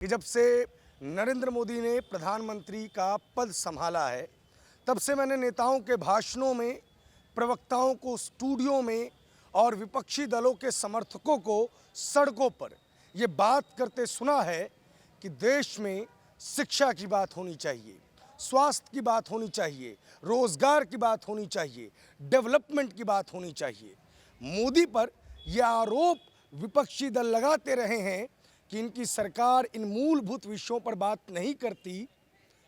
कि जब से नरेंद्र मोदी ने प्रधानमंत्री का पद संभाला है, तब से मैंने नेताओं के भाषणों में, प्रवक्ताओं को स्टूडियो में और विपक्षी दलों के समर्थकों को सड़कों पर ये बात करते सुना है कि देश में शिक्षा की बात होनी चाहिए, स्वास्थ्य की बात होनी चाहिए, रोजगार की बात होनी चाहिए, डेवलपमेंट की बात होनी चाहिए। मोदी पर यह आरोप विपक्षी दल लगाते रहे हैं कि इनकी सरकार इन मूलभूत विषयों पर बात नहीं करती,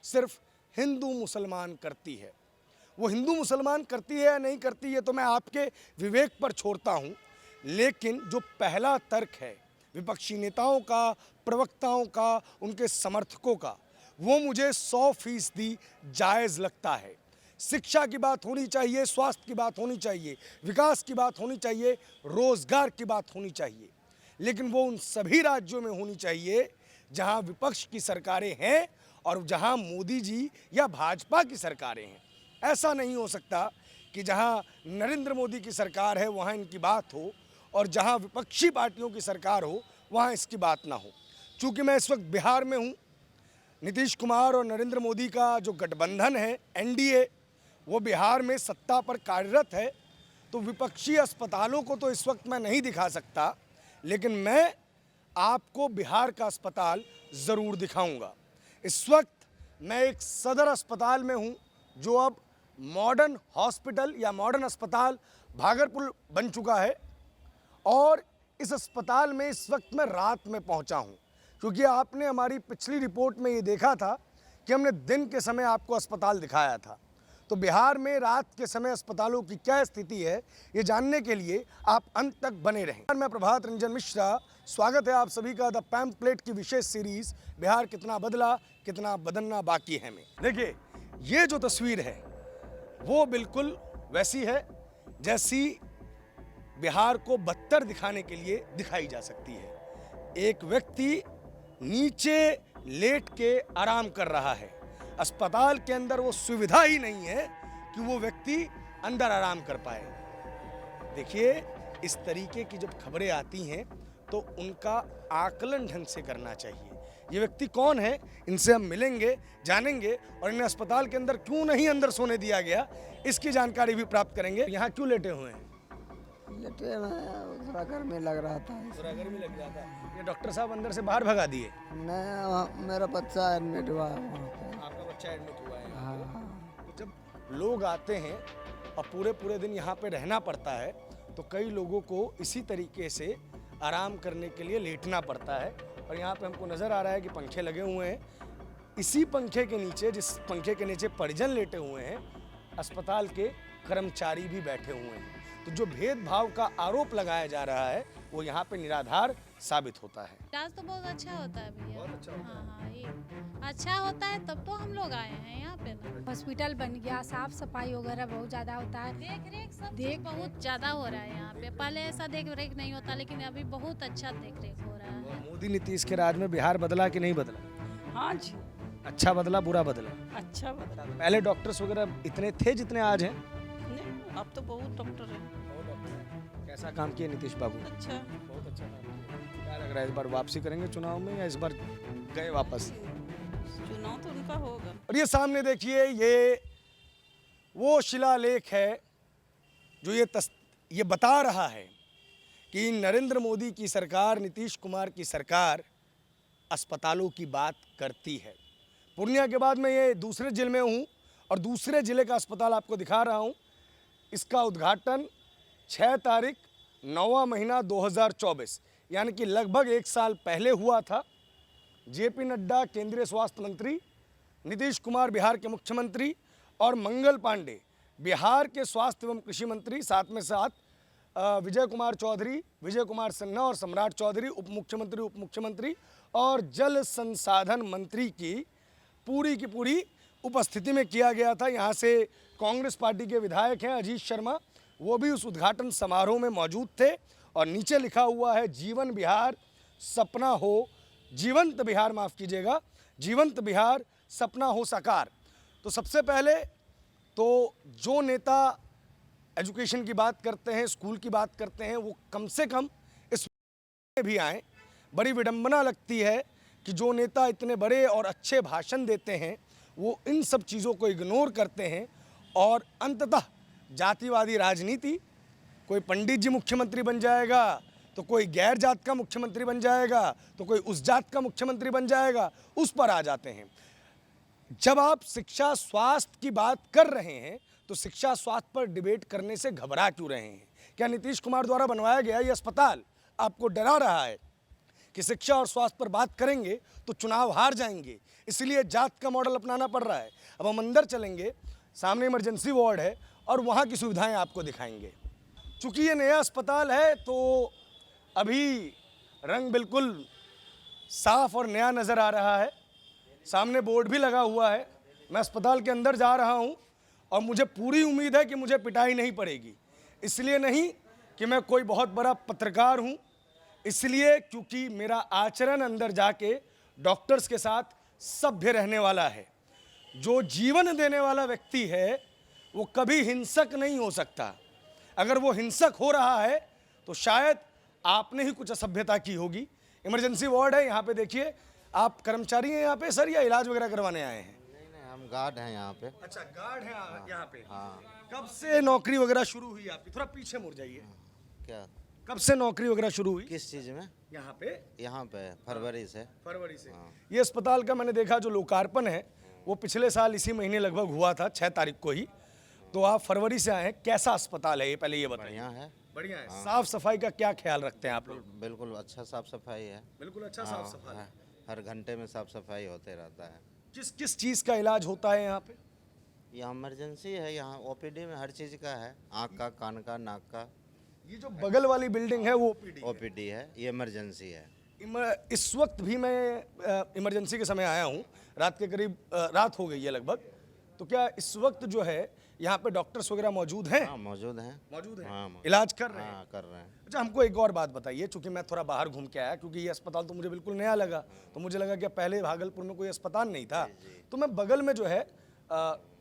सिर्फ हिंदू मुसलमान करती है। वो हिंदू मुसलमान करती है या नहीं करती, ये तो मैं आपके विवेक पर छोड़ता हूँ, लेकिन जो पहला तर्क है विपक्षी नेताओं का, प्रवक्ताओं का, उनके समर्थकों का, वो मुझे 100% जायज़ लगता है। शिक्षा की बात होनी चाहिए, स्वास्थ्य की बात होनी चाहिए, विकास की बात होनी चाहिए, रोजगार की बात होनी चाहिए, लेकिन वो उन सभी राज्यों में होनी चाहिए जहां विपक्ष की सरकारें हैं और जहां मोदी जी या भाजपा की सरकारें हैं। ऐसा नहीं हो सकता कि जहां नरेंद्र मोदी की सरकार है वहां इनकी बात हो और जहां विपक्षी पार्टियों की सरकार हो वहां इसकी बात ना हो। चूँकि मैं इस वक्त बिहार में हूँ, नीतीश कुमार और नरेंद्र मोदी का जो गठबंधन है एनडीए, वो बिहार में सत्ता पर कार्यरत है, तो विपक्षी अस्पतालों को तो इस वक्त मैं नहीं दिखा सकता, लेकिन मैं आपको बिहार का अस्पताल ज़रूर दिखाऊंगा। इस वक्त मैं एक सदर अस्पताल में हूं, जो अब मॉडर्न हॉस्पिटल या मॉडर्न अस्पताल भागलपुर बन चुका है, और इस अस्पताल में इस वक्त मैं रात में पहुंचा हूं, क्योंकि आपने हमारी पिछली रिपोर्ट में ये देखा था कि हमने दिन के समय आपको अस्पताल दिखाया था। तो बिहार में रात के समय अस्पतालों की क्या स्थिति है, ये जानने के लिए आप अंत तक बने रहें। मैं प्रभात रंजन मिश्रा, स्वागत है आप सभी का द पैम्पलेट की विशेष सीरीज बिहार कितना बदला, कितना बदलना बाकी है में। देखिए, ये जो तस्वीर है वो बिल्कुल वैसी है जैसी बिहार को बदतर दिखाने के लिए दिखाई जा सकती है। एक व्यक्ति नीचे लेट के आराम कर रहा है। अस्पताल के अंदर वो सुविधा ही नहीं है कि वो व्यक्ति अंदर आराम कर पाए। देखिए, इस तरीके की जब खबरें आती हैं तो उनका आकलन ढंग से करना चाहिए। ये व्यक्ति कौन है, इनसे हम मिलेंगे, जानेंगे, और इन्हें अस्पताल के अंदर क्यों नहीं अंदर सोने दिया गया, इसकी जानकारी भी प्राप्त करेंगे। यहाँ क्यों लेटे हुए हैं? लेटे में थोड़ा गर्मी लग रहा था। थोड़ा गर्मी लग रहा था। ये डॉक्टर साहब अंदर से बाहर भगा दिए? नहीं, मेरा बच्चा एडमिट हुआ है वहाँ पे। आपका बच्चा एडमिट हुआ है? हाँ। तो जब लोग आते हैं और पूरे दिन यहाँ पे रहना पड़ता है, तो कई लोगों को इसी तरीके से आराम करने के लिए लेटना पड़ता है। और यहाँ पे हमको नज़र आ रहा है कि पंखे लगे हुए हैं। इसी पंखे के नीचे, जिस पंखे के नीचे परिजन लेटे हुए हैं, अस्पताल के कर्मचारी भी बैठे हुए हैं। तो जो भेदभाव का आरोप लगाया जा रहा है वो यहाँ पे निराधार साबित होता है। इलाज तो बहुत अच्छा होता है भैया। बहुत अच्छा होता है। हाँ, ये अच्छा होता है, तब तो हम लोग आए हैं यहाँ पे ना। हॉस्पिटल बन गया, साफ सफाई वगैरह बहुत ज़्यादा होता है, देख रेख सब चीज़ बहुत ज़्यादा हो रहा है यहाँ पे। पहले ऐसा देख रेख नहीं होता, लेकिन अभी बहुत अच्छा देख रेख हो रहा है। मोदी नीतीश के राज में बिहार बदला कि नहीं बदला? हाँ जी, अच्छा बदला, बुरा बदला? अच्छा बता। पहले डॉक्टर्स वगैरह इतने थे जितने आज हैं? नहीं, अब तो बहुत डॉक्टर है। कैसा काम किया नीतीश बाबू? अच्छा, बहुत अच्छा काम किया। क्या लग रहा है, इस बार वापसी करेंगे चुनाव में या इस बार गए वापस? चुनाव तो उनका होगा। और ये सामने देखिए, ये वो शिलालेख है जो ये बता रहा है कि नरेंद्र मोदी की सरकार, नीतीश कुमार की सरकार अस्पतालों की बात करती है। पूर्णिया के बाद मैं ये दूसरे जिले में हूँ और दूसरे जिले का अस्पताल आपको दिखा रहा हूँ। इसका उद्घाटन 6 तारीख 9वां महीना 2024, यानी कि लगभग 1 साल पहले हुआ था। जेपी नड्डा केंद्रीय स्वास्थ्य मंत्री, नीतीश कुमार बिहार के मुख्यमंत्री और मंगल पांडे बिहार के स्वास्थ्य एवं कृषि मंत्री, साथ में साथ विजय कुमार चौधरी, विजय कुमार सिन्हा और सम्राट चौधरी उप मुख्यमंत्री और जल संसाधन मंत्री की पूरी उपस्थिति में किया गया था। यहाँ से कांग्रेस पार्टी के विधायक हैं अजीत शर्मा, वो भी उस उद्घाटन समारोह में मौजूद थे। और नीचे लिखा हुआ है, जीवन बिहार सपना हो, जीवंत बिहार, माफ़ कीजिएगा, जीवंत बिहार सपना हो साकार। तो सबसे पहले तो जो नेता एजुकेशन की बात करते हैं, स्कूल की बात करते हैं, वो कम से कम इस में भी आएँ। बड़ी विडंबना लगती है कि जो नेता इतने बड़े और अच्छे भाषण देते हैं वो इन सब चीज़ों को इग्नोर करते हैं और अंततः जातिवादी राजनीति, कोई पंडित जी मुख्यमंत्री बन जाएगा तो कोई गैर जात का मुख्यमंत्री बन जाएगा तो कोई उस जात का मुख्यमंत्री बन जाएगा, उस पर आ जाते हैं। जब आप शिक्षा स्वास्थ्य की बात कर रहे हैं तो शिक्षा स्वास्थ्य पर डिबेट करने से घबरा क्यों रहे हैं? क्या नीतीश कुमार द्वारा बनवाया गया ये अस्पताल आपको डरा रहा है कि शिक्षा और स्वास्थ्य पर बात करेंगे तो चुनाव हार जाएंगे, इसलिए जात का मॉडल अपनाना पड़ रहा है? अब हम अंदर चलेंगे, सामने इमरजेंसी वार्ड है और वहाँ की सुविधाएं आपको दिखाएंगे। चूँकि ये नया अस्पताल है तो अभी रंग बिल्कुल साफ और नया नज़र आ रहा है। सामने बोर्ड भी लगा हुआ है। मैं अस्पताल के अंदर जा रहा हूँ और मुझे पूरी उम्मीद है कि मुझे पिटाई नहीं पड़ेगी। इसलिए नहीं कि मैं कोई बहुत बड़ा पत्रकार हूँ, इसलिए क्योंकि मेरा आचरण अंदर जाके डॉक्टर्स के साथ सभ्य रहने वाला है। जो जीवन देने वाला व्यक्ति है वो कभी हिंसक नहीं हो सकता। अगर वो हिंसक हो रहा है तो शायद आपने ही कुछ असभ्यता की होगी। इमरजेंसी वार्ड है, यहाँ पे देखिए। आप कर्मचारी हैं यहाँ पे सर या इलाज वगैरह करवाने आए हैं? नहीं हम गार्ड हैं यहाँ पे। अच्छा, गार्ड हैं यहाँ पे। हाँ। कब से नौकरी वगैरह शुरू हुई आपकी? थोड़ा पीछे मुड़ जाइए। क्या? कब से नौकरी वगैरह शुरू हुई किस चीज़ में? यहाँ पे? यहाँ पे फरवरी से। फरवरी से। हाँ। ये अस्पताल का मैंने देखा जो लोकार्पण है वो पिछले साल इसी महीने लगभग हुआ था, 6 तारीख को ही। तो आप फरवरी से आए हैं। कैसा अस्पताल है ये पहले ये बताइए। बढ़िया है। बढ़िया है। साफ सफाई का क्या ख्याल रखते हैं आप लोग? बिल्कुल अच्छा साफ सफाई है। बिल्कुल अच्छा साफ सफाई। हाँ, हर घंटे में साफ सफाई होते रहता है। किस किस चीज़ का इलाज होता है यहाँ पे? यहाँ इमरजेंसी है, यहाँ ओपीडी में हर चीज़ का है, आँख का, कान का, नाक का। ये जो बगल वाली बिल्डिंग है वो ओपीडी ओपीडी है, ये इमरजेंसी है। इस वक्त भी मैं इमरजेंसी के समय आया हूँ, रात के करीब रात हो गई है लगभग। तो क्या इस वक्त जो है यहाँ पे डॉक्टर्स वगैरह मौजूद हैं? हाँ मौजूद हैं। मौजूद हैं। हाँ, इलाज कर रहे हैं? हाँ कर रहे हैं। अच्छा, हमको एक और बात बताइए, चूंकि मैं थोड़ा बाहर घूम के आया, क्योंकि ये अस्पताल तो मुझे बिल्कुल नया लगा। तो मुझे लगा कि पहले भागलपुर में कोई अस्पताल नहीं था। तो मैं बगल में जो है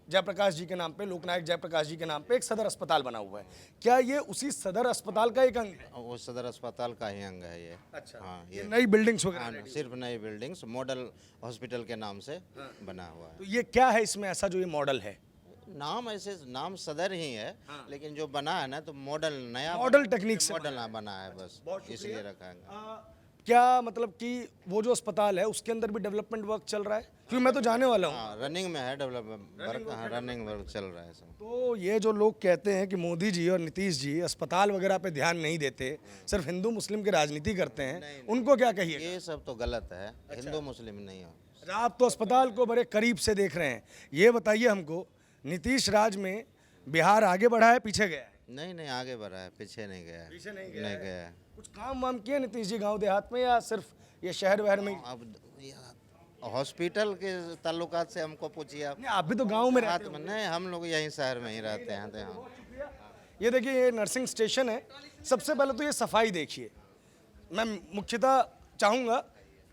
जयप्रकाश जी के नाम पे, लोकनायक जयप्रकाश जी के नाम पे एक सदर अस्पताल बना हुआ है। क्या ये उसी सदर अस्पताल का एक अंग है? वो सदर अस्पताल का ही अंग है ये। अच्छा। हाँ, ये नई बिल्डिंग्स वगैरह हाँ, ready हुई? सिर्फ नई बिल्डिंग्स मॉडल हॉस्पिटल के नाम से बना हुआ है। तो ये क्या है इसमें ऐसा जो ये मॉडल है? नाम ऐसे नाम सदर ही है, लेकिन जो बना है ना तो मॉडल नया मॉडल टेक्निक से मॉडल बना है बस, इसलिए रखा है। क्या मतलब कि वो जो अस्पताल है उसके अंदर भी डेवलपमेंट वर्क चल रहा है? क्योंकि मैं तो जाने वाला हूँ। हाँ रनिंग में है डेवलपमेंट वर्क। हाँ रनिंग वर्क चल रहा है सब। तो ये जो लोग कहते हैं कि मोदी जी और नीतीश जी अस्पताल वगैरह पे ध्यान नहीं देते, सिर्फ हिंदू मुस्लिम की राजनीति करते हैं, उनको क्या कहिए? ये सब तो गलत है। हिंदू मुस्लिम नहीं हो। आप तो अस्पताल को बड़े करीब से देख रहे हैं, ये बताइए हमको, नीतीश राज में बिहार आगे बढ़ा है पीछे गया है? नहीं नहीं आगे बढ़ा है, पीछे नहीं गया है। पीछे नहीं नहीं गया है। कुछ काम वाम किए नीतीश जी गांव देहात में या सिर्फ ये शहर वहर में? अब हॉस्पिटल के ताल्लुकात से हमको पूछिए आप। नहीं, आप भी तो गांव में रहते रात में नहीं, हम लोग यहीं शहर में ही रहते हैं। तो यहाँ ये देखिए, ये नर्सिंग स्टेशन है। सबसे पहले तो ये सफाई देखिए। मैं मुख्यतः चाहूँगा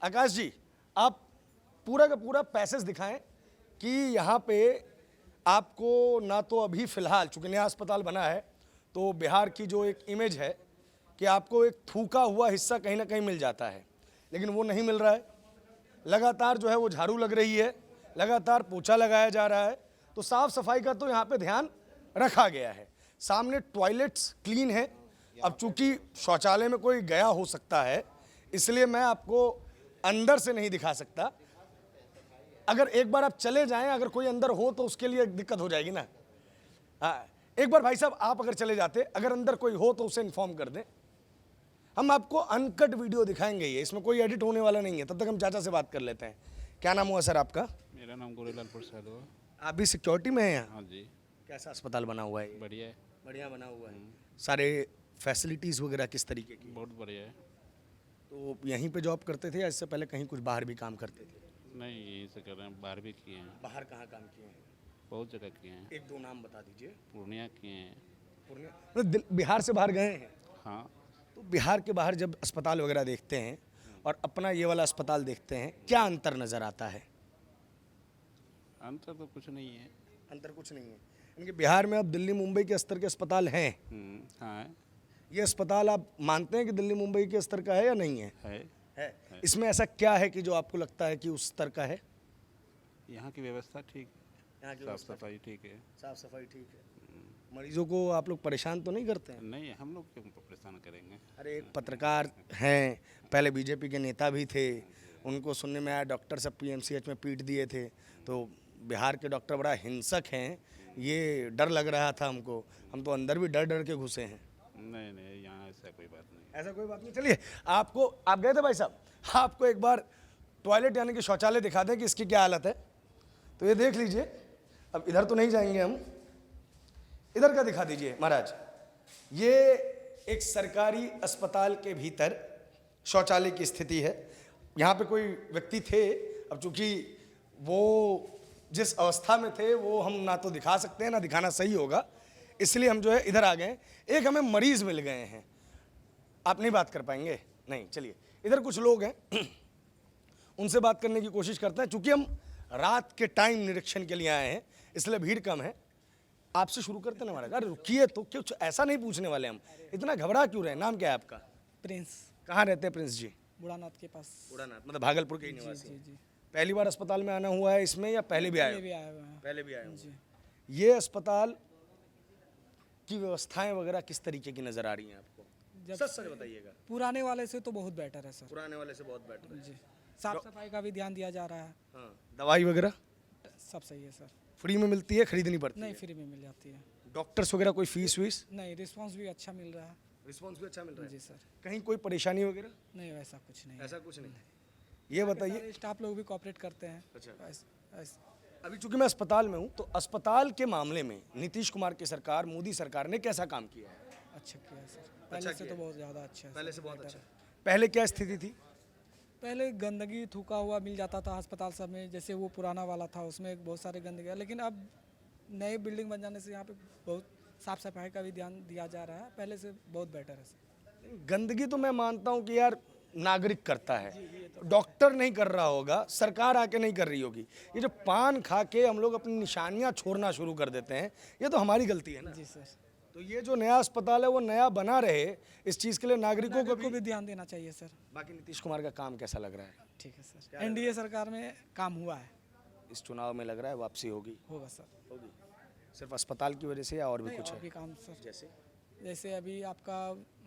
आकाश जी आप पूरा का पूरा पैसेज दिखाएं कि यहाँ पे आपको ना तो अभी फ़िलहाल चूँकि नया अस्पताल बना है तो बिहार की जो एक इमेज है कि आपको एक थूका हुआ हिस्सा कहीं ना कहीं मिल जाता है, लेकिन वो नहीं मिल रहा है। लगातार जो है वो झाड़ू लग रही है, लगातार पोछा लगाया जा रहा है। तो साफ़ सफाई का तो यहाँ पे ध्यान रखा गया है। सामने टॉयलेट्स क्लीन है। अब चूँकि शौचालय में कोई गया हो सकता है इसलिए मैं आपको अंदर से नहीं दिखा सकता। अगर एक बार आप चले जाएं, अगर कोई अंदर हो तो उसके लिए दिक्कत हो जाएगी ना। हाँ, एक बार भाई साहब आप अगर चले जाते, अगर अंदर कोई हो तो उसे इन्फॉर्म कर दें। हम आपको अनकट वीडियो दिखाएंगे, ये इसमें कोई एडिट होने वाला नहीं है। तब तक हम चाचा से बात कर लेते हैं। क्या नाम हुआ सर आपका? मेरा नाम गोरेलाल प्रसाद हुआ। आप भी सिक्योरिटी में हैं यहाँ? हाँ जी। कैसा अस्पताल बना हुआ है? बढ़िया है। बढ़िया बना हुआ है। सारे फैसिलिटीज़ वगैरह किस तरीके की? बहुत बढ़िया है। तो यहीं पे जॉब करते थे या इससे पहले कहीं कुछ बाहर भी काम करते थे? नहीं यहीं से कर रहे हैं, बाहर भी किए हैं, बाहर कहाँ काम किए हैं? बहुत जगह किए हैं। एक दो नाम बता दीजिए। पूर्णिया किए हैं। पूर्णिया मतलब बिहार से बाहर गए हैं? हाँ। तो बिहार के बाहर जब अस्पताल वगैरह देखते हैं और अपना ये वाला अस्पताल देखते हैं, क्या अंतर नज़र आता है? अंतर तो कुछ नहीं है। अंतर कुछ नहीं है। इनके बिहार में अब दिल्ली मुंबई के स्तर के अस्पताल हैं। हाँ ये अस्पताल आप मानते हैं कि दिल्ली मुंबई के स्तर का है या नहीं है? है। इसमें ऐसा क्या है कि जो आपको लगता है कि उस स्तर का है? यहाँ की व्यवस्था ठीक यहाँ की है, साफ सफाई ठीक है। साफ सफाई ठीक है। मरीजों को आप लोग परेशान तो नहीं करते हैं? नहीं, हम लोग क्यों परेशान करेंगे। अरे एक पत्रकार हैं, पहले बीजेपी के नेता भी थे, उनको सुनने में आया डॉक्टर सब पीएमसीएच में पीट दिए थे, तो बिहार के डॉक्टर बड़ा हिंसक हैं, ये डर लग रहा था हमको, हम तो अंदर भी डर डर के घुसे हैं। नहीं नहीं, यहाँ ऐसा कोई बात नहीं। ऐसा कोई बात नहीं। चलिए, आपको आप गए थे भाई साहब, आपको एक बार टॉयलेट यानी कि शौचालय दिखा दें कि इसकी क्या हालत है। तो ये देख लीजिए, अब इधर तो नहीं जाएंगे हम, इधर का दिखा दीजिए महाराज। ये एक सरकारी अस्पताल के भीतर शौचालय की स्थिति है। यहाँ पे कोई व्यक्ति थे, अब चूंकि वो जिस अवस्था में थे वो हम ना तो दिखा सकते हैं ना दिखाना सही होगा, इसलिए हम जो है इधर आ गए। एक हमें मरीज मिल गए हैं, आप नहीं बात कर पाएंगे? नहीं, चलिए इधर कुछ लोग हैं, उनसे बात करने की कोशिश करते हैं। चूंकि हम रात के टाइम निरीक्षण के लिए आए हैं इसलिए भीड़ कम है। आपसे शुरू करते हैं महाराज। अरे रुकिए, तो कुछ ऐसा नहीं पूछने वाले हम, इतना घबरा क्यों रहे? नाम क्या है आपका? प्रिंस। कहाँ रहते हैं प्रिंस जी? बुढ़ानाथ के पास। बुढ़ानाथ, मतलब भागलपुर के ही निवासी? जी जी। पहली बार अस्पताल में आना हुआ है इसमें या पहले भी आए? पहले भी आए हुए हैं। पहले भी आए जी। ये अस्पताल की व्यवस्थाएं वगैरह किस तरीके की नजर आ रही हैं आपको? सच सच बताइएगा। पुराने वाले से तो बहुत बेटर है सर। पुराने वाले से बहुत बेटर है। जी। साफ सफाई का भी ध्यान दिया जा रहा है। हाँ, दवाई वगैरह सब सही है सर। फ्री में मिलती है, खरीदनी पड़ती नहीं, है? फ्री में मिल जाती है। डॉक्टर्स वगैरह कोई फीस वीस? नहीं, रिस्पांस भी अच्छा मिल रहा है। रिस्पॉन्स भी अच्छा मिल रहा है? जी सर। कहीं कोई परेशानी वगैरह? नहीं, वैसा कुछ नहीं है। ऐसा कुछ नहीं। ये बताइए, सारे स्टाफ लोग भी कोऑपरेट करते हैं। अच्छा। ऐस- अभी चूंकि मैं अस्पताल में हूँ तो अस्पताल के मामले में नीतीश कुमार की सरकार, मोदी सरकार ने कैसा काम किया है? अच्छा किया है सर। पहले से किया तो बहुत ज़्यादा अच्छा है। पहले सर, से बहुत बेटर अच्छा। है। पहले क्या स्थिति थी? पहले गंदगी थूका हुआ मिल जाता था अस्पताल सब में, जैसे वो पुराना वाला था उसमें बहुत सारे गंदगी है, लेकिन अब नए बिल्डिंग बन जाने से यहाँ पे बहुत साफ सफाई का भी ध्यान दिया जा रहा है। पहले से बहुत बेटर है सर। गंदगी तो मैं मानता हूँ कि यार नागरिक करता है, डॉक्टर नहीं कर रहा होगा, सरकार आके नहीं कर रही होगी। ये जो पान खा के हम लोग अपनी निशानियां छोड़ना शुरू कर देते हैं, ये तो हमारी गलती है ना। जी सर। तो ये जो नया अस्पताल है वो नया बना रहे, इस चीज़ के लिए नागरिकों को भी। ध्यान देना चाहिए सर। बाकी नीतीश कुमार का काम कैसा लग रहा है? ठीक है सर। एनडीए सरकार में काम हुआ है। इस चुनाव में लग रहा है वापसी होगी? होगा सर। होगी। सिर्फ अस्पताल की वजह से या और भी नहीं, कुछ और है? भी काम सर। जैसे अभी आपका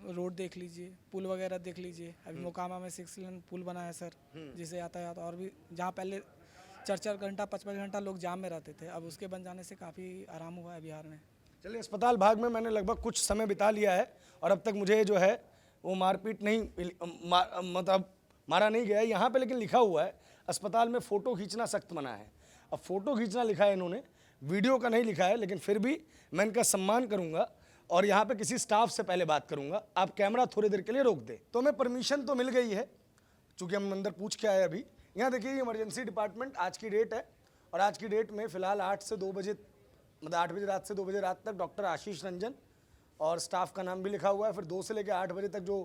रोड देख लीजिए, पुल वगैरह देख लीजिए। अभी मोकामा में 6 लेन पुल बना है सर, जिसे यातायात और भी, जहाँ पहले 4-4 घंटा 5-5 घंटा लोग जाम में रहते थे, अब उसके बन जाने से काफ़ी आराम हुआ है बिहार में। चलिए, अस्पताल भाग में मैंने लगभग कुछ समय बिता लिया है और अब तक मुझे जो है वो मारपीट नहीं मतलब मारा नहीं गया है यहाँ पे, लेकिन लिखा हुआ है अस्पताल में फ़ोटो खींचना सख्त मना है। अब फ़ोटो खींचना लिखा है इन्होंने, वीडियो का नहीं लिखा है, लेकिन फिर भी मैं इनका सम्मान करूँगा और यहाँ पे किसी स्टाफ से पहले बात करूँगा, आप कैमरा थोड़ी देर के लिए रोक दे। तो हमें परमिशन तो मिल गई है, चूँकि हम अंदर पूछ के आए अभी। यहाँ देखिए, इमरजेंसी डिपार्टमेंट आज की डेट है और आज की डेट में फ़िलहाल 8 से 2 बजे, मतलब 8 बजे रात से 2 बजे रात तक डॉक्टर आशीष रंजन और स्टाफ का नाम भी लिखा हुआ है। फिर 2 से लेकर 8 बजे तक जो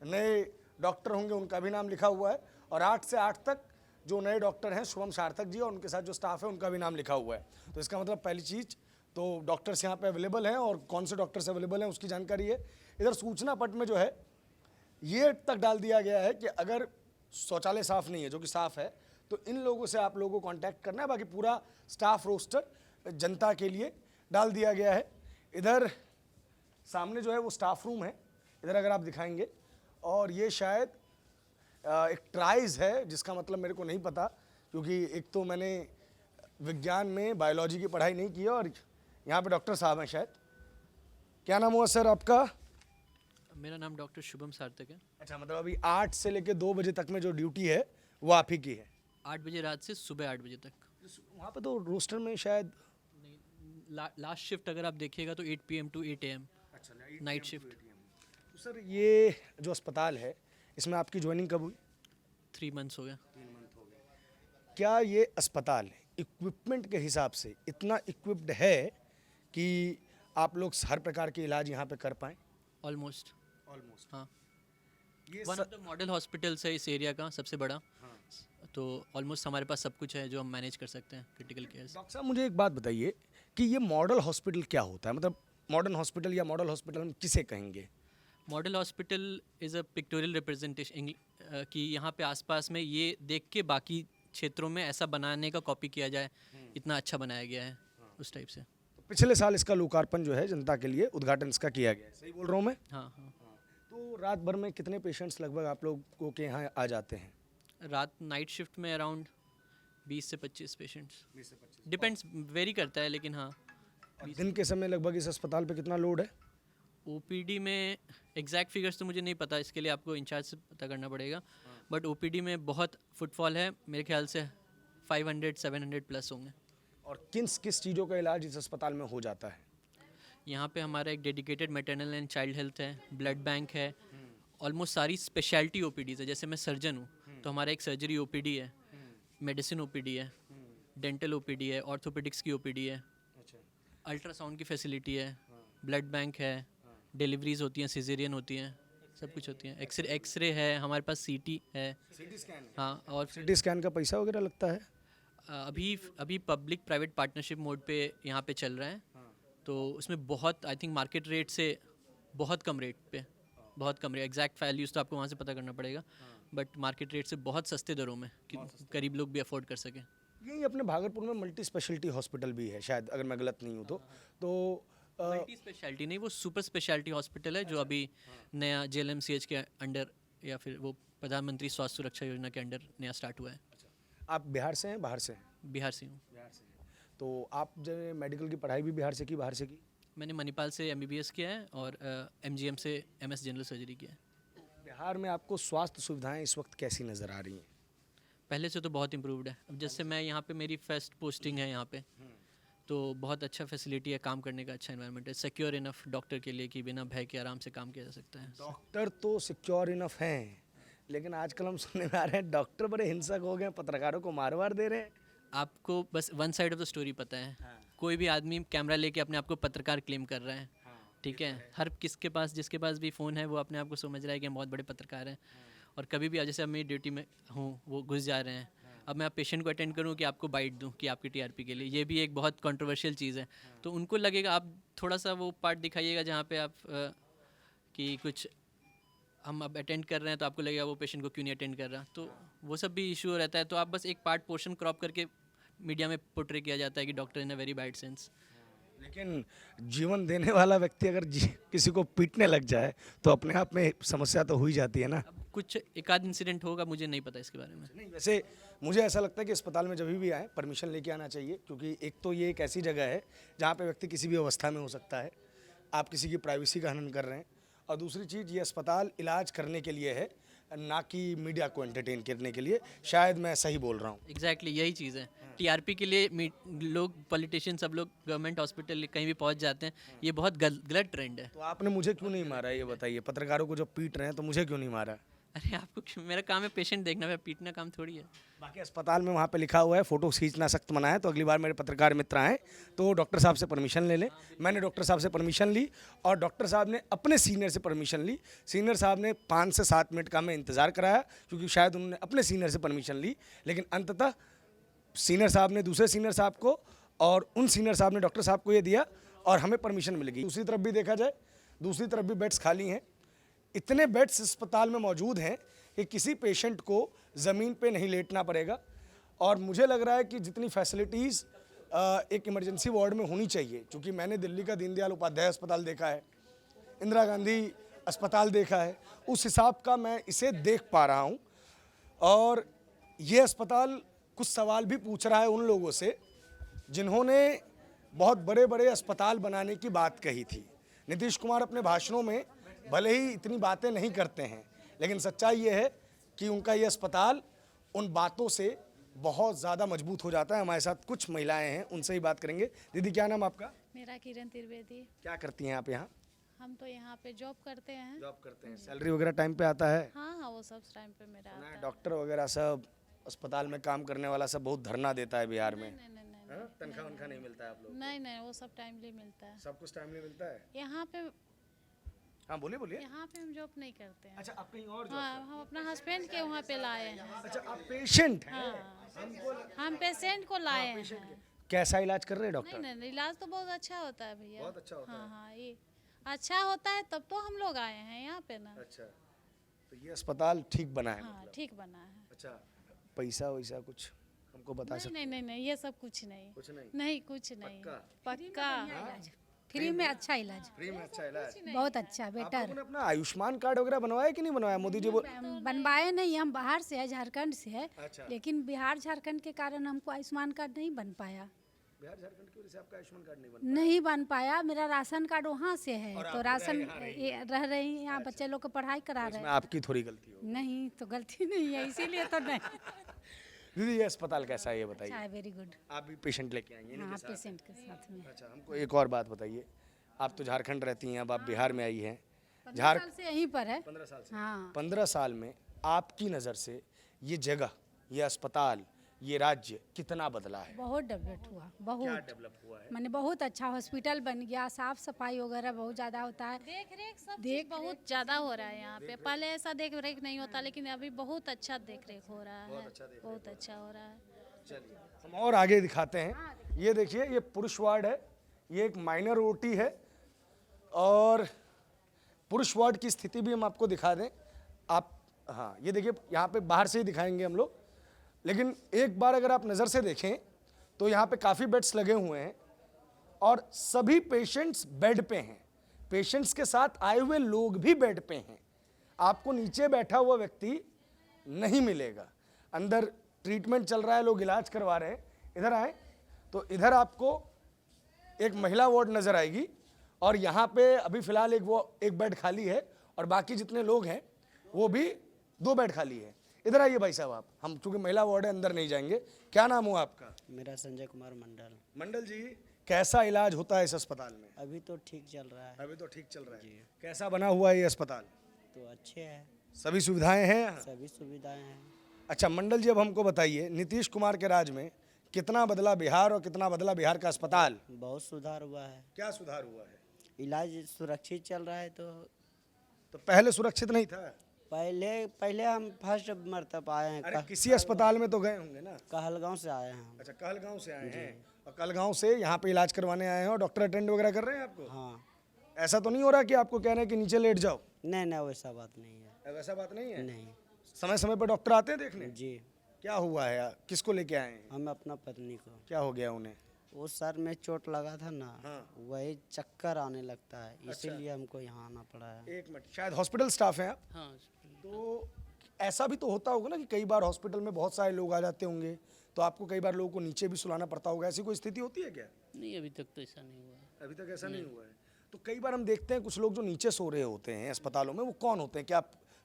नए डॉक्टर होंगे उनका भी नाम लिखा हुआ है और 8 से 8 तक जो नए डॉक्टर हैं शुभम सार्थक जी और उनके साथ जो स्टाफ है उनका भी नाम लिखा हुआ है। तो इसका मतलब पहली चीज़ तो डॉक्टर्स यहाँ पे अवेलेबल हैं और कौन से डॉक्टर्स अवेलेबल हैं उसकी जानकारी है। इधर सूचना पट में जो है ये तक डाल दिया गया है कि अगर शौचालय साफ़ नहीं है, जो कि साफ़ है, तो इन लोगों से आप लोगों को कॉन्टैक्ट करना है। बाकी पूरा स्टाफ रोस्टर जनता के लिए डाल दिया गया है। इधर सामने जो है वो स्टाफ रूम है, इधर अगर आप दिखाएंगे, और ये शायद एक ट्राइज है, जिसका मतलब मेरे को नहीं पता, क्योंकि एक तो मैंने विज्ञान में बायोलॉजी की पढ़ाई नहीं की है और यहाँ पे डॉक्टर साहब हैं शायद। क्या नाम हुआ सर आपका? मेरा नाम डॉक्टर शुभम सार्थक है। अच्छा, मतलब अभी 8 से लेकर 2 बजे तक में जो ड्यूटी है वो आप ही की है? 8 बजे रात से सुबह 8 बजे तक। वहाँ पे तो रोस्टर में शायद लास्ट शिफ्ट अगर आप देखिएगा तो 8 PM to 8 AM night shift. तो सर ये जो अस्पताल है इसमें आपकी ज्वाइनिंग कब हुई? 3 मंथ्स हो गया। क्या ये अस्पताल इक्विपमेंट के हिसाब से इतना इक्विप्ड है कि आप लोग हर प्रकार के इलाज यहाँ पे कर पाएँ? ऑलमोस्ट। हाँ, ये one of the model hospitals है इस एरिया का सबसे बड़ा। तो ऑलमोस्ट हमारे पास सब कुछ है जो हम मैनेज कर सकते हैं क्रिटिकल केयर। डॉक्टर साहब मुझे एक बात बताइए कि ये मॉडल हॉस्पिटल क्या होता है? मतलब मॉडर्न हॉस्पिटल या मॉडल हॉस्पिटल हम किसे कहेंगे? Model hospital is a pictorial कि यहाँ पे आसपास में ये देख के बाकी क्षेत्रों में ऐसा बनाने का कॉपी किया जाए, इतना अच्छा बनाया गया है उस टाइप से। पिछले साल इसका लोकार्पण जो है जनता के लिए उद्घाटन इसका किया गया है, सही बोल रहा हूँ मैं? हाँ हाँ। तो रात भर में कितने पेशेंट्स लगभग आप लोगों के यहाँ आ जाते हैं? रात नाइट शिफ्ट में अराउंड 20 से 25 पेशेंट्स, डिपेंड्स, वेरी करता है, लेकिन हाँ। और दिन के समय लगभग इस अस्पताल पे कितना लोड है? ओपीडी में एग्जैक्ट फिगर्स तो मुझे नहीं पता, इसके लिए आपको इंचार्ज से पता करना पड़ेगा, बट ओपीडी में बहुत फुटफॉल है, मेरे ख्याल से 500-700 प्लस होंगे। और किस किस चीज़ों का इलाज इस अस्पताल में हो जाता है? यहाँ पे हमारा एक dedicated maternal and child health है, ब्लड बैंक है, ऑलमोस्ट सारी स्पेशलिटी ओपीडीज़ है। जैसे मैं सर्जन हूँ तो हमारा एक सर्जरी ओपीडी है, मेडिसिन ओपीडी है, डेंटल ओपीडी है, ऑर्थोपेडिक्स की ओपीडी है, अल्ट्रासाउंड की फैसिलिटी है, ब्लड बैंक है, डिलीवरीज होती हैं, सिजेरियन होती हैं, सब कुछ होती हैं, एक्सरे है, हमारे पास सीटी है। CT scan? हाँ, और सीटी स्कैन का पैसा वगैरह लगता है? अभी पब्लिक प्राइवेट पार्टनरशिप मोड पे यहाँ पे चल रहा है, तो उसमें बहुत, आई थिंक मार्केट रेट से बहुत कम रेट पे, बहुत कम रेट, एग्जैक्ट वैल्यूज़ तो आपको वहाँ से पता करना पड़ेगा, बट मार्केट रेट से बहुत सस्ते दरों में कि गरीब लोग भी अफोर्ड कर सकें। यही अपने भागलपुर में मल्टी स्पेशलिटी हॉस्पिटल भी है शायद, अगर मैं गलत नहीं हूँ तो मल्टी स्पेशलिटी नहीं, वो सुपर स्पेशलिटी हॉस्पिटल है जो अभी नया JLMCH के अंडर, या फिर वो प्रधानमंत्री स्वास्थ्य सुरक्षा योजना के अंडर नया स्टार्ट हुआ है। आप बिहार से हैं, बाहर से हैं? बिहार से हूँ। तो आप जो मेडिकल की पढ़ाई भी बिहार से की, बाहर से की? मैंने मणिपाल से MBBS किया है और MGM से MS जनरल सर्जरी किया है। बिहार में आपको स्वास्थ्य सुविधाएं इस वक्त कैसी नज़र आ रही हैं? पहले से तो बहुत इम्प्रूव्ड है। अब जैसे मैं यहाँ पे, मेरी फर्स्ट पोस्टिंग है यहाँ पे, तो बहुत अच्छा फैसिलिटी है, काम करने का अच्छा एनवायरनमेंट है, सिक्योर इनफ डॉक्टर के लिए कि बिना भय के आराम से काम किया जा सकता है। डॉक्टर तो सिक्योर इनफ हैं, लेकिन आजकल हम सुनने में आ रहे हैं डॉक्टर बड़े हिंसक हो गए, पत्रकारों को मार वार दे रहे हैं। आपको बस one side of the story पता है। कोई भी आदमी कैमरा लेके अपने आप को पत्रकार क्लेम कर रहा है, ठीक है? हर किसके पास, जिसके पास भी फ़ोन है, वो अपने आप को समझ रहा है कि हम बहुत बड़े पत्रकार हैं। और कभी भी, जैसे अब मेरी ड्यूटी में हूँ, वो घुस जा रहे हैं, अब मैं आप पेशेंट को अटेंड करूँ कि आपको बाइट दूँ कि आपकी TRP के लिए, ये भी एक बहुत कंट्रोवर्शियल चीज़ है। तो उनको लगेगा, आप थोड़ा सा वो पार्ट दिखाइएगा जहाँ पे आप कि कुछ हम अब अटेंड कर रहे हैं, तो आपको लगेगा वो पेशेंट को क्यों नहीं अटेंड कर रहा, तो वो सब भी इशू रहता है। तो आप बस एक पार्ट पोर्शन क्रॉप करके मीडिया में पोर्ट्रे किया जाता है कि doctor in a very bad sense. लेकिन जीवन देने वाला व्यक्ति अगर किसी को पीटने लग जाए तो अपने आप में समस्या तो हो ही जाती है ना। अब कुछ एक आध इंसिडेंट होगा, मुझे नहीं पता इसके बारे में। नहीं, वैसे मुझे ऐसा लगता है कि अस्पताल में जब भी आए परमिशन लेके आना चाहिए, क्योंकि एक तो ये एक ऐसी जगह है जहाँ पे व्यक्ति किसी भी अवस्था में हो सकता है, आप किसी की प्राइवेसी का हनन कर रहे हैं, और दूसरी चीज़ ये अस्पताल इलाज करने के लिए है, ना कि मीडिया को एंटरटेन करने के लिए। शायद मैं सही बोल रहा हूँ। एग्जैक्टली यही चीज़ है। TRP के लिए लोग, पॉलिटिशियन, सब लोग गवर्नमेंट हॉस्पिटल कहीं भी पहुंच जाते हैं, ये बहुत गलत ट्रेंड है। तो आपने मुझे क्यों नहीं मारा, ये बताइए? पत्रकारों को जब पीट रहे हैं तो मुझे क्यों नहीं मारा? अरे आपको, मेरा काम है पेशेंट देखना, मैं पीटना काम थोड़ी है। बाकी अस्पताल में वहाँ पे लिखा हुआ है फ़ोटो खींचना सख्त मना है, तो अगली बार मेरे पत्रकार मित्र आएँ तो डॉक्टर साहब से परमिशन ले लें। मैंने डॉक्टर साहब से परमिशन ली और डॉक्टर साहब ने अपने सीनियर से परमिशन ली। सीनियर साहब ने 5 से 7 मिनट का मैं इंतज़ार कराया, क्योंकि शायद उन्होंने अपने सीनियर से परमिशन ली, लेकिन अंततः सीनियर साहब ने दूसरे सीनियर साहब को और उन सीनियर साहब ने डॉक्टर साहब को ये दिया और हमें परमिशन मिल गई। दूसरी तरफ भी देखा जाए, दूसरी तरफ भी बेड्स खाली हैं। इतने बेड्स अस्पताल में मौजूद हैं कि किसी पेशेंट को ज़मीन पे नहीं लेटना पड़ेगा। और मुझे लग रहा है कि जितनी फैसिलिटीज़ एक इमरजेंसी वार्ड में होनी चाहिए, क्योंकि मैंने दिल्ली का दीनदयाल उपाध्याय अस्पताल देखा है, इंदिरा गांधी अस्पताल देखा है, उस हिसाब का मैं इसे देख पा रहा हूँ। और ये अस्पताल कुछ सवाल भी पूछ रहा है उन लोगों से जिन्होंने बहुत बड़े बड़े अस्पताल बनाने की बात कही थी। नीतीश कुमार अपने भाषणों में भले ही इतनी बातें नहीं करते हैं, लेकिन सच्चाई ये है कि उनका ये अस्पताल उन बातों से बहुत ज़्यादा मजबूत हो जाता है। हमारे साथ कुछ महिलाएं हैं, उनसे ही बात करेंगे। दीदी, क्या नाम आपका? मेरा किरण त्रिवेदी। क्या करती हैं आप यहाँ? हम तो यहाँ पे जॉब करते हैं। जॉब करते हैं। सैलरी वगैरह टाइम पे आता है? हाँ हाँ, वो सब टाइम पे मेरा आता है। डॉक्टर वगैरह सब, अस्पताल में काम करने वाला सब बहुत धरना देता है बिहार में। नहीं नहीं नहीं हाँ? तनख्वाह वनख्वाह नहीं मिलता है आप लोग? नहीं नहीं, वो सब टाइमली मिलता है। सब कुछ टाइमली मिलता है? यहाँ पे, हाँ बोलिए बोलिए। यहाँ पे हम जॉब नहीं करते हैं। अच्छा, आप कहीं और हाँ, हम अपना हस्बैंड के वहाँ पे लाए हैं। अच्छा, आप पेशेंट हैं? हाँ, हम पेशेंट को लाए हैं। कैसा इलाज कर रहे हैं डॉक्टर? नहीं नहीं, इलाज तो बहुत अच्छा होता है भैया। बहुत अच्छा होता हाँ हाँ, ये अच्छा होता है, तब तो हम लोग आए हैं यहाँ पे ना। अच्छा, तो ये अस्पताल ठीक बना है? हाँ ठीक बना है। अच्छा, पैसा वैसा कुछ हमको बता सकते? नहीं नहीं नहीं ये सब कुछ नहीं। कुछ नहीं? नहीं कुछ नहीं। पक्का। फ्री में अच्छा इलाज, फ्री में अच्छा इलाज? बहुत अच्छा आप बेटर। लोगों ने अपना आयुष्मान कार्ड वगैरह बनवाया कि नहीं बनवाया? मोदी जी बनवाए नहीं, हम बाहर से है, झारखंड से है। अच्छा। लेकिन बिहार झारखंड के कारण हमको आयुष्मान कार्ड नहीं बन पाया। बिहार झारखंड की वजह से आपका आयुष्मान कार्ड नहीं बना? नहीं बन पाया। मेरा राशन कार्ड वहाँ से है, तो राशन रह रही हैं यहाँ, बच्चे लोग को पढ़ाई करा रहे इसमें हैं। आपकी थोड़ी गलती हो। नहीं तो गलती नहीं है, इसीलिए तो नहीं। दीदी ये अस्पताल कैसा है ये बताइए? अच्छा है, वेरी गुड। आप भी पेशेंट लेके आई हैं? हाँ, पेशेंट के साथ में। अच्छा, हमको एक और बात बताइए, आप तो झारखंड रहती हैं, अब आप बिहार में आई हैं। 15 साल से यहीं पर है। 15 साल से? हाँ। 15 साल में आपकी नज़र से ये जगह, ये अस्पताल, ये राज्य कितना बदला है? बहुत डेवलप हुआ, क्या बहुत। डेवलप हुआ है? मैंने बहुत अच्छा हॉस्पिटल बन गया, साफ सफाई वगैरह बहुत ज़्यादा होता है। देख रेख सब चीज बहुत ज्यादा हो रहा है यहाँ पे। पहले ऐसा देख रेख नहीं होता, लेकिन अभी बहुत अच्छा देख रेख हो रहा है। बहुत अच्छा हो रहा है। चलिए हम और आगे दिखाते हैं। ये देखिए, ये पुरुष वार्ड है, ये एक माइनर ओटी है, और पुरुष वार्ड की स्थिति भी हम आपको दिखा दें। आप हाँ, ये देखिए, यहाँ पे बाहर से ही दिखाएंगे हम लोग, लेकिन एक बार अगर आप नज़र से देखें तो यहाँ पे काफ़ी बेड्स लगे हुए हैं और सभी पेशेंट्स बेड पे हैं। पेशेंट्स के साथ आए हुए लोग भी बेड पे हैं। आपको नीचे बैठा हुआ व्यक्ति नहीं मिलेगा। अंदर ट्रीटमेंट चल रहा है, लोग इलाज करवा रहे हैं। इधर आए तो इधर आपको एक महिला वार्ड नज़र आएगी, और यहाँ पे अभी फ़िलहाल एक बेड खाली है, और बाकी जितने लोग हैं वो भी 2 बेड खाली है। इधर आइए भाई साहब, आप, हम चूँकि महिला वार्ड है अंदर नहीं जाएंगे। क्या नाम हुआ आपका? मेरा संजय कुमार मंडल। मंडल जी, कैसा इलाज होता है इस अस्पताल में? अभी तो ठीक चल रहा है। अभी तो ठीक चल रहा है। कैसा बना हुआ है ये अस्पताल? तो अच्छे है, सभी सुविधाएं हैं यहाँ? सभी सुविधाएं हैं। अच्छा मंडल जी, अब हमको बताइए, नीतीश कुमार के राज में कितना बदला बिहार और कितना बदला बिहार का अस्पताल? बहुत सुधार हुआ है। क्या सुधार हुआ है? इलाज सुरक्षित चल रहा है। तो पहले सुरक्षित नहीं था? पहले हम फर्स्ट मरतब आए हैं। अरे किसी अस्पताल में तो गए होंगे ना? कहलगांव से आए हैं हम। अच्छा, कहलगांव से आए हैं, और कहलगांव से यहाँ पे इलाज करवाने आए हैं, और डॉक्टर अटेंड वगैरह कर रहे हैं आपको? हाँ। ऐसा तो नहीं हो रहा कि आपको कह रहे हैं कि नीचे लेट जाओ? नहीं नहीं, वैसा बात नहीं है। वैसा बात नहीं है? नहीं समय समय पर डॉक्टर आते हैं देखने? जी। क्या हुआ है, किसको लेके आए हैं? हम अपना पत्नी को। क्या हो गया उन्हें? वो सर में चोट लगा था ना। हाँ। वही चक्कर आने लगता है, इसीलिए हमको यहाँ आना पड़ा है। एक मिनट, शायद हॉस्पिटल स्टाफ हैं आप? हाँ। तो ऐसा भी तो होता होगा ना कि कई बार हॉस्पिटल में बहुत सारे लोग आ जाते होंगे, तो आपको कई बार लोगों को नीचे भी सुलाना पड़ता होगा। ऐसी कोई स्थिति होती है क्या? नहीं, अभी तक तो ऐसा नहीं हुआ है। अभी तक ऐसा नहीं हुआ है। तो कई बार हम देखते हैं कुछ लोग जो नीचे सो रहे होते हैं अस्पतालों में, वो कौन होते हैं? क्या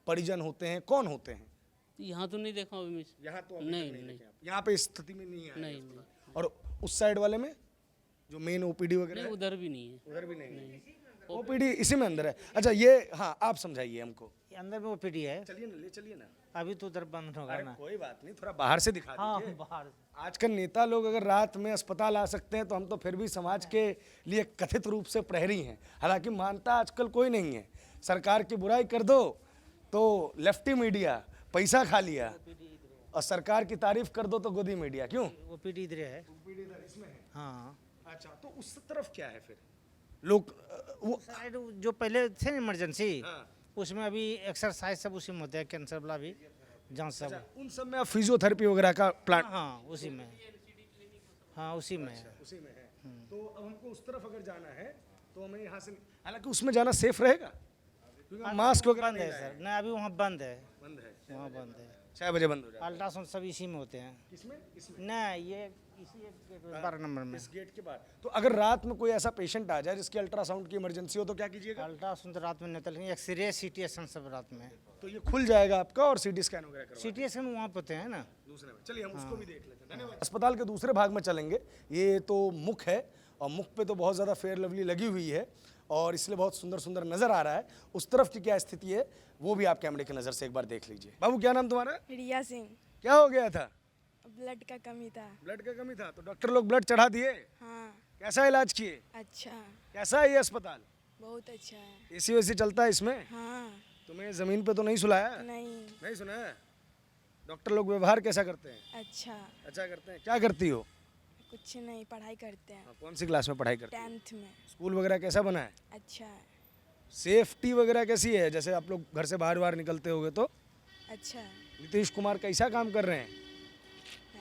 परिजन होते हैं, कौन होते हैं? यहाँ तो नहीं देखा अभी। यहाँ तो नहीं, नहीं देखे आप। यहाँ पे इस स्थिति में नहीं है? नहीं। और उस साइड वाले में जो मेन ओपीडी वगैरह है? उधर भी नहीं है। उधर भी नहीं। ओपीडी इसी में अंदर है? अच्छा, ये हाँ, आप समझाइए हमको। अंदर में ओपीडी है। चलिए ना, ले चलिए ना। अभी तो उधर बंद होगा अरे कोई बात नहीं, थोड़ा बाहर से दिखा दीजिए। बाहर। आजकल नेता लोग अगर रात में अस्पताल आ सकते हैं, तो हम तो फिर भी समाज के लिए कथित रूप से प्रहरी हैं। हालांकि मानता आजकल कोई नहीं है। सरकार की बुराई कर दो तो लेफ्टी मीडिया पैसा खा लिया, और सरकार की तारीफ कर दो तो गोदी मीडिया। क्यों? ओपीडी इधर है। ओपीडी इधर इसमें है? हाँ। अच्छा, तो उस तरफ क्या है फिर? लोग वो साइड जो पहले थे इमरजेंसी, हाँ। उसमें अभी एक्सरसाइज सब उसी में होते हैं, कैंसर वाला भी जांच सब। अच्छा, उन सब में आप फिजियोथेरेपी वगैरह का प्लान? हाँ उसी में। हाँ उसी में है। उसी में है। तो अब हमको उस तरफ अगर जाना है तो हमें यहाँ से, हालांकि उसमें जाना सेफ रहेगा क्योंकि मास्क वगैरह बंद है सर। नहीं अभी वहाँ बंद है। बंद है। वहाँ बंद है। 6 बजे बंद हो जाएगा। अल्ट्रासाउंड सब इसी में होते हैं। किसमें? इसमें? नहीं ये इसी 12 नंबर में। इस गेट के बाद। तो अगर रात में कोई ऐसा पेशेंट आ जाए जिसकी अल्ट्रासाउंड की इमरजेंसी हो, तो क्या कीजिएगा? अल्ट्रासाउंड रात में नहीं होता, लेकिन एक्सरे सीटी स्कैन सब रात में। तो ये खुल जाएगा आपका, और सीटी स्कैन वगैरह करवा सीटी स्कैन वहाँ पे होते हैं ना दूसरे में। चलिए हम उसको भी देख लेते हैं। धन्यवाद। अस्पताल के दूसरे भाग में चलेंगे। ये तो मुख है, और मुख पे तो बहुत ज़्यादा फेयर लवली लगी हुई है, और इसलिए बहुत सुंदर सुंदर नज़र आ रहा है। उस तरफ की क्या स्थिति है वो भी आप कैमरे की नज़र से एक बार देख लीजिए। बाबू, क्या नाम तुम्हारा? रिया सिंह। क्या हो गया था? ब्लड का कमी था। ब्लड का कमी था, तो डॉक्टर लोग ब्लड चढ़ा दिए? हाँ। कैसा इलाज किए? अच्छा। कैसा है ये अस्पताल? बहुत अच्छा है। एसी वेसी चलता है इसमें? हाँ। तुम्हें ज़मीन पे तो नहीं सुलाया? नहीं सुनाया? डॉक्टर लोग व्यवहार कैसा करते हैं? अच्छा। अच्छा करते हैं। क्या करती हो? कुछ नहीं, पढ़ाई करते हैं। कौन सी क्लास में पढ़ाई करती हो? 10th में। स्कूल वगैरह कैसा बना है? अच्छा है। सेफ्टी वगैरह कैसी है? जैसे आप लोग घर से बाहर बाहर निकलते होगे तो अच्छा है। नीतीश कुमार कैसा काम कर रहे हैं?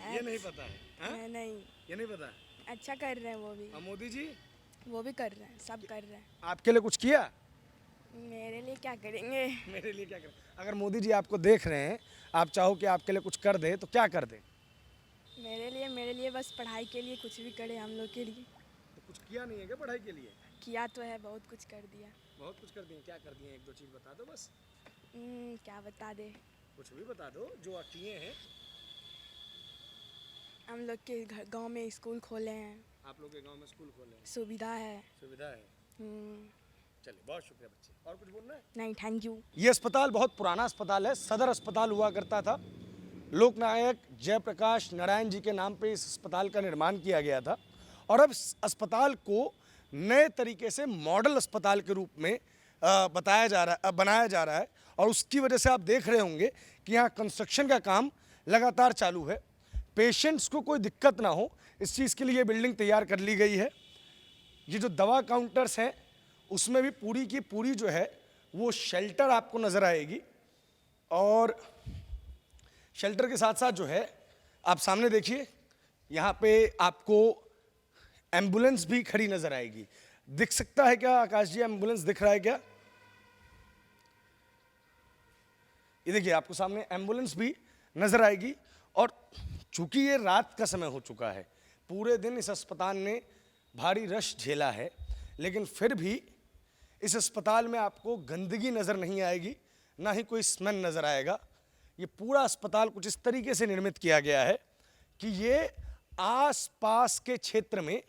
है। ये नहीं पता है, हाँ? नहीं ये नहीं पता। अच्छा कर रहे हैं वो भी, और मोदी जी वो भी कर रहे हैं, सब कर रहे हैं। आपके लिए कुछ किया? मेरे लिए क्या करेंगे? मेरे लिए क्या करें? अगर मोदी जी आपको देख रहे हैं, आप चाहो कि आपके लिए कुछ कर दे तो क्या कर दे? मेरे लिए बस पढ़ाई के लिए कुछ भी करे हम लोग के लिए। तो कुछ किया नहीं है क्या पढ़ाई के लिए? किया तो है, बहुत कुछ कर दिया। बहुत कुछ कर दिए, क्या कर दिए? एक दो चीज बता दो बस। क्या बता दे, कुछ भी बता दो जो किए हैं। हम लोग के गांव में स्कूल खोले हैं, आप लोग के गांव में स्कूल खोले हैं, सुविधा है। सुविधा है। चलिए, बहुत शुक्रिया बच्चे। और कुछ बोलना है? नहीं, थैंक यू। ये अस्पताल बहुत पुराना अस्पताल है, सदर अस्पताल हुआ करता था। लोकनायक जयप्रकाश नारायण जी के नाम पे इस अस्पताल का निर्माण किया गया था और अब इस अस्पताल को नए तरीके से मॉडल अस्पताल के रूप में बनाया जा रहा है और उसकी वजह से आप देख रहे होंगे कि यहाँ कंस्ट्रक्शन का काम लगातार चालू है। पेशेंट्स को कोई दिक्कत ना हो, इस चीज़ के लिए ये बिल्डिंग तैयार कर ली गई है। ये जो दवा काउंटर्स हैं उसमें भी पूरी की पूरी जो है वो शेल्टर आपको नज़र आएगी और शेल्टर के साथ साथ जो है आप सामने देखिए, यहाँ पे आपको एम्बुलेंस भी खड़ी नज़र आएगी। दिख सकता है क्या आकाश जी, एम्बुलेंस दिख रहा है क्या? ये देखिए आपको सामने एम्बुलेंस भी नज़र आएगी और चूंकि ये रात का समय हो चुका है, पूरे दिन इस अस्पताल ने भारी रश झेला है, लेकिन फिर भी इस अस्पताल में आपको गंदगी नज़र नहीं आएगी, ना ही कोई स्मेल नज़र आएगा। ये पूरा अस्पताल कुछ इस तरीके से निर्मित किया गया है कि ये आसपास के क्षेत्र में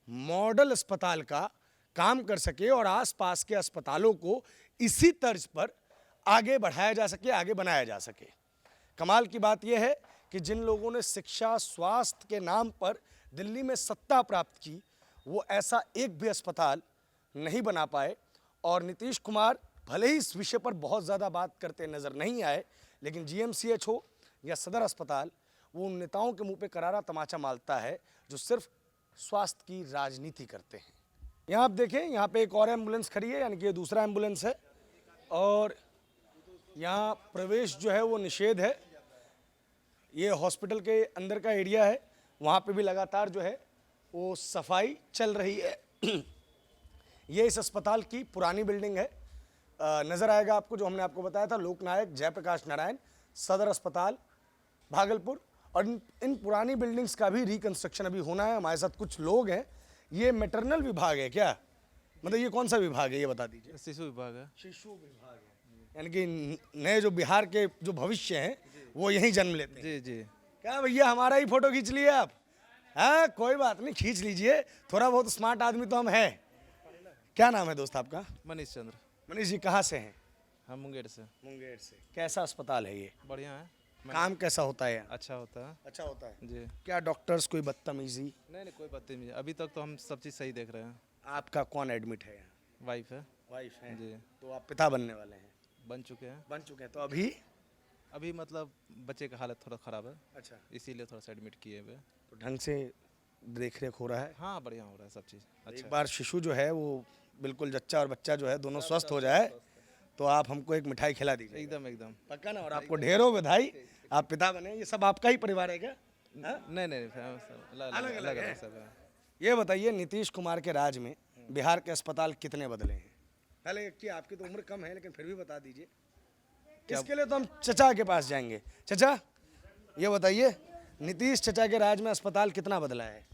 मॉडल अस्पताल का काम कर सके और आसपास के अस्पतालों को इसी तर्ज पर आगे बढ़ाया जा सके, आगे बनाया जा सके। कमाल की बात यह है कि जिन लोगों ने शिक्षा स्वास्थ्य के नाम पर दिल्ली में सत्ता प्राप्त की, वो ऐसा एक भी अस्पताल नहीं बना पाए और नीतीश कुमार भले ही इस विषय पर बहुत ज़्यादा बात करते नज़र नहीं आए, लेकिन जीएमसीएच हो या सदर अस्पताल, वो उन नेताओं के मुंह पे करारा तमाचा मारता है जो सिर्फ स्वास्थ्य की राजनीति करते हैं। यहाँ आप देखें, यहाँ पे एक और एम्बुलेंस खड़ी है, यानी कि ये दूसरा एम्बुलेंस है और यहाँ प्रवेश जो है वो निषेध है। ये हॉस्पिटल के अंदर का एरिया है, वहाँ पे भी लगातार जो है वो सफाई चल रही है। ये इस अस्पताल की पुरानी बिल्डिंग है, नज़र आएगा आपको जो हमने आपको बताया था, लोकनायक जयप्रकाश नारायण सदर अस्पताल भागलपुर। और इन पुरानी बिल्डिंग्स का भी रिकंस्ट्रक्शन अभी होना है। हमारे साथ कुछ लोग हैं। ये मैटरनल विभाग है क्या? मतलब ये कौन सा विभाग है ये बता दीजिए। शिशु विभाग है। शिशु विभाग है, यानी कि नए जो बिहार के जो भविष्य हैं वो यहीं जन्म लेते हैं। जी जी। क्या भैया, हमारा ही फोटो खींच लिए आप? हाँ, कोई बात नहीं, खींच लीजिए, थोड़ा बहुत स्मार्ट आदमी तो हम हैं। क्या नाम है दोस्त आपका? मनीष चंद्र। मनीष जी कहाँ से हैं? हम मुंगेर से। मुंगेर से। कैसा अस्पताल है ये? बढ़िया है। काम कैसा होता है? अच्छा होता है। अच्छा होता है जी। क्या डॉक्टर्स कोई बदतमीजी? नहीं कोई बदतमीजी, अभी तक तो हम सब चीज़ सही देख रहे हैं। आपका कौन एडमिट है यहाँ? वाइफ है। वाइफ है जी। तो आप पिता बनने वाले हैं? बन चुके हैं। बन चुके हैं तो अभी मतलब बच्चे का हालत थोड़ा ख़राब है। अच्छा, इसीलिए थोड़ा सा एडमिट किए हुए। तो ढंग से देख रेख हो रहा है? हाँ बढ़िया हो रहा है सब चीज़। अच्छा, एक बार शिशु जो है वो बिल्कुल जच्चा और बच्चा जो है दोनों स्वस्थ हो जाए तो आप हमको एक मिठाई खिला दीजिए। एकदम एकदम पक्का ना? और आपको ढेरों बधाई, आप पिता बने। ये सब आपका ही परिवार है क्या? नहीं अलग अलग सब है। ये बताइए, नीतीश कुमार के राज में बिहार के अस्पताल कितने बदले हैं? पहले कि आपकी तो उम्र कम है लेकिन फिर भी बता दीजिए। इसके लिए तो हम चचा के पास जाएंगे। चचा ये बताइए, नीतीश चचा के राज में अस्पताल कितना बदला है?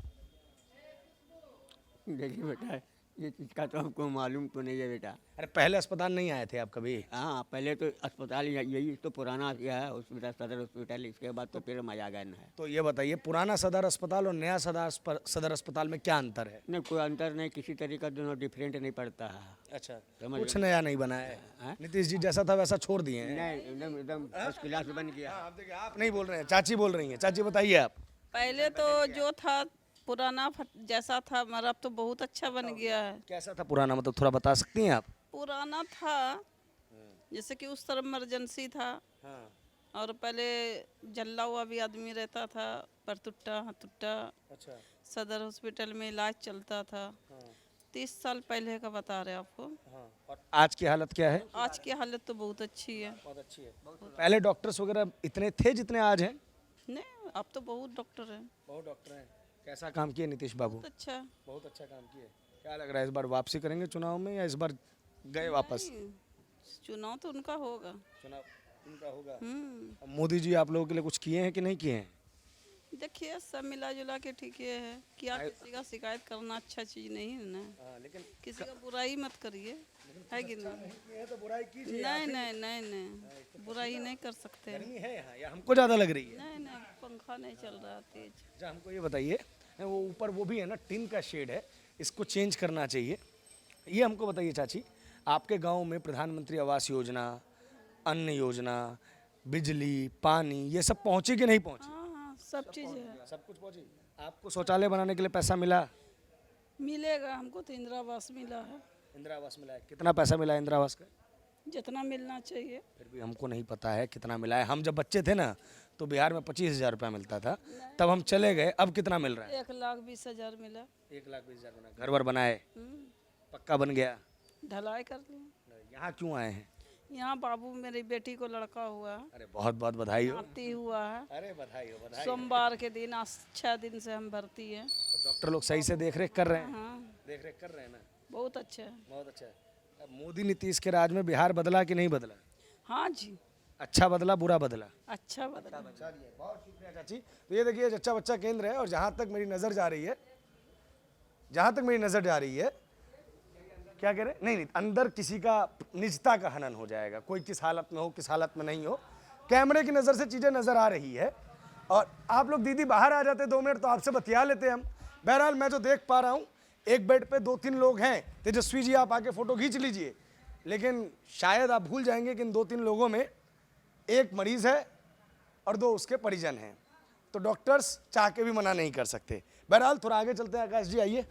देखिए बेटा, ये चीज़ का तो हमको मालूम तो नहीं है बेटा। अरे पहले अस्पताल नहीं आए थे आप कभी? हाँ, पहले तो अस्पताल यही तो पुराना यह है हॉस्पिटल, सदर हॉस्पिटल। इसके बाद तो फिर हम आ गए है। तो ये बताइए, पुराना सदर अस्पताल और नया सदर अस्पताल में क्या अंतर है? नहीं, कोई अंतर नहीं, किसी तरीका दोनों डिफरेंट नहीं पड़ता है। अच्छा, समझ कुछ नया नहीं बना है। नीतीश जी जैसा था वैसा छोड़ दिए हैं। नहीं, एकदम एकदम फर्स्ट क्लास बन गया। आप देखिए, आप नहीं बोल रहे हैं, चाची बोल रही हैं। चाची बताइए आप। पहले तो जो था पुराना जैसा था, मगर अब तो बहुत अच्छा बन गया है। कैसा था पुराना, मतलब थोड़ा बता सकती हैं आप? पुराना था जैसे कि उस तरफ इमरजेंसी था। और पहले जल्ला हुआ भी आदमी रहता था, परतुट्टा हतुट्टा। अच्छा। सदर हॉस्पिटल में इलाज चलता था। 30 साल पहले का बता रहे आपको। और आज की हालत क्या है? आज की हालत तो बहुत अच्छी है। बहुत अच्छी है। पहले डॉक्टर्स वगैरह इतने थे जितने आज हैं? नहीं, अब तो बहुत डॉक्टर हैं। बहुत डॉक्टर हैं। कैसा काम किए नीतीश बाबू? बहुत अच्छा। बहुत अच्छा काम किए। क्या लग रहा है इस बार वापसी करेंगे चुनाव में या इस बार गए वापस? नहीं, चुनाव तो उनका होगा। चुनाव उनका होगा। हम्म, अब मोदी जी आप लोगों के लिए कुछ किए हैं कि नहीं किए हैं? देखिए सब मिला जुला के ठीक है। क्या किसी का शिकायत करना अच्छा चीज नहीं है ना। लेकिन किसी का बुराई मत करिए, है कि नहीं? ये तो बुराई कीजिए। नहीं नहीं नहीं नहीं, बुराई नहीं कर सकते। गर्मी है यहाँ या हमको ज़्यादा लग रही है? नहीं नहीं, पंखा नहीं चल रहा तेज। अच्छा हमको ये बताइए, वो ऊपर वो भी है ना टिन का शेड है, इसको चेंज करना चाहिए। ये हमको बताइए चाची, आपके गांव में प्रधानमंत्री आवास योजना, अन्न योजना, बिजली, पानी ये सब पहुंची कि नहीं पहुंची? हाँ हाँ, सब चीज़ है। सब कुछ पहुंची। आपको शौचालय बनाने के लिए पैसा मिला? मिलेगा, हमको तो इंदिरा आवास मिला है। इंदिरा आवास मिला है। कितना पैसा मिला है इंदिरा आवास का? जितना मिलना चाहिए। फिर भी हमको नहीं पता है कितना मिला है। हम जब बच्चे थे ना तो बिहार में 25,000 रुपया मिलता था, तब हम चले गए। अब कितना मिल रहा है? 1,20,000 मिला। 1,20,000 बना। घर वर बनाए, पक्का बन गया। ढलाई कर लिया। यहाँ क्यों आए हैं? यहाँ बाबू मेरी बेटी को लड़का हुआ है, अरे बहुत बहुत बधाई हो। नाती हुआ है। अरे बधाई हो, बधाई। सोमवार के दिन आज 6 दिन से हम भर्ती हैं। डॉक्टर लोग सही से देख रेख कर रहे हैं? हाँ, देख रेख कर रहे हैं ना? बहुत अच्छा है। बहुत अच्छा है। अब मोदी नीतीश के राज में बिहार बदला कि नहीं बदला? हाँ जी, अच्छा बदला बुरा बदला? अच्छा बदला। बहुत शुक्रिया चाची। तो ये देखिए जच्चा बच्चा केंद्र है और जहाँ तक मेरी नज़र जा रही है, जहाँ तक मेरी नज़र जा रही है, क्या कह रहे हैं? नहीं, अंदर किसी का निजता का हनन हो जाएगा। कोई किस हालत में हो, किस हालत में नहीं हो, कैमरे की नज़र से चीज़ें नज़र आ रही है। और आप लोग दीदी बाहर आ जाते 2 मिनट तो आपसे बतिया लेते हम। बहरहाल मैं जो देख पा रहा हूँ, एक बेड पे 2-3 लोग हैं। तेजस्वी जी आप आके फ़ोटो खींच लीजिए, लेकिन शायद आप भूल जाएंगे कि इन 2-3 लोगों में एक मरीज़ है और 2 उसके परिजन हैं। तो डॉक्टर्स चाह के भी मना नहीं कर सकते। बहरहाल थोड़ा आगे चलते हैं। आकाश जी आइए।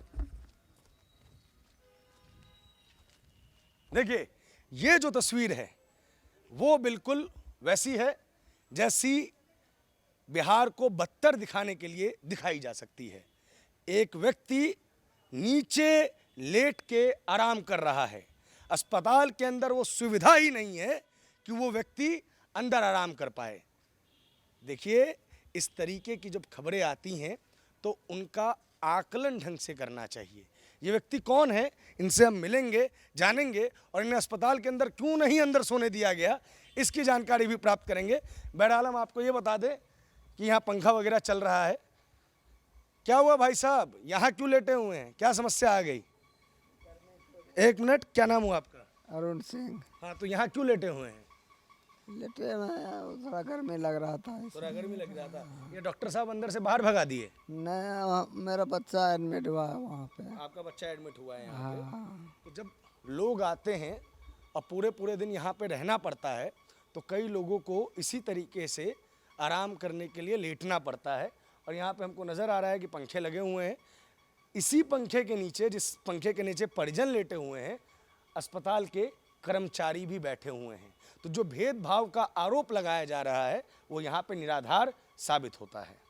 देखिए ये जो तस्वीर है वो बिल्कुल वैसी है जैसी बिहार को बदतर दिखाने के लिए दिखाई जा सकती है। एक व्यक्ति नीचे लेट के आराम कर रहा है। अस्पताल के अंदर वो सुविधा ही नहीं है कि वो व्यक्ति अंदर आराम कर पाए। देखिए इस तरीके की जब खबरें आती हैं तो उनका आकलन ढंग से करना चाहिए। ये व्यक्ति कौन है, इनसे हम मिलेंगे, जानेंगे और इन्हें अस्पताल के अंदर क्यों नहीं अंदर सोने दिया गया इसकी जानकारी भी प्राप्त करेंगे। बहरहाल हम आपको ये बता दें कि यहाँ पंखा वगैरह चल रहा है। क्या हुआ भाई साहब, यहाँ क्यों लेटे हुए हैं, क्या समस्या आ गई? 1 मिनट, क्या नाम हुआ आपका? अरुण सिंह। हाँ, तो यहाँ क्यों लेटे हुए हैं? लेटे में थोड़ा गर्मी लग रहा था। थोड़ा गर्मी लग रहा था। ये डॉक्टर साहब अंदर से बाहर भगा दिए? नहीं, मेरा बच्चा एडमिट हुआ है वहाँ पे। आपका बच्चा एडमिट हुआ है यहाँ पे? हाँ। तो जब लोग आते हैं और पूरे पूरे दिन यहाँ पे रहना पड़ता है तो कई लोगों को इसी तरीके से आराम करने के लिए लेटना पड़ता है। और यहाँ पे हमको नज़र आ रहा है कि पंखे लगे हुए हैं। इसी पंखे के नीचे, जिस पंखे के नीचे परिजन लेटे हुए हैं, अस्पताल के कर्मचारी भी बैठे हुए हैं। तो जो भेदभाव का आरोप लगाया जा रहा है वो यहाँ पे निराधार साबित होता है।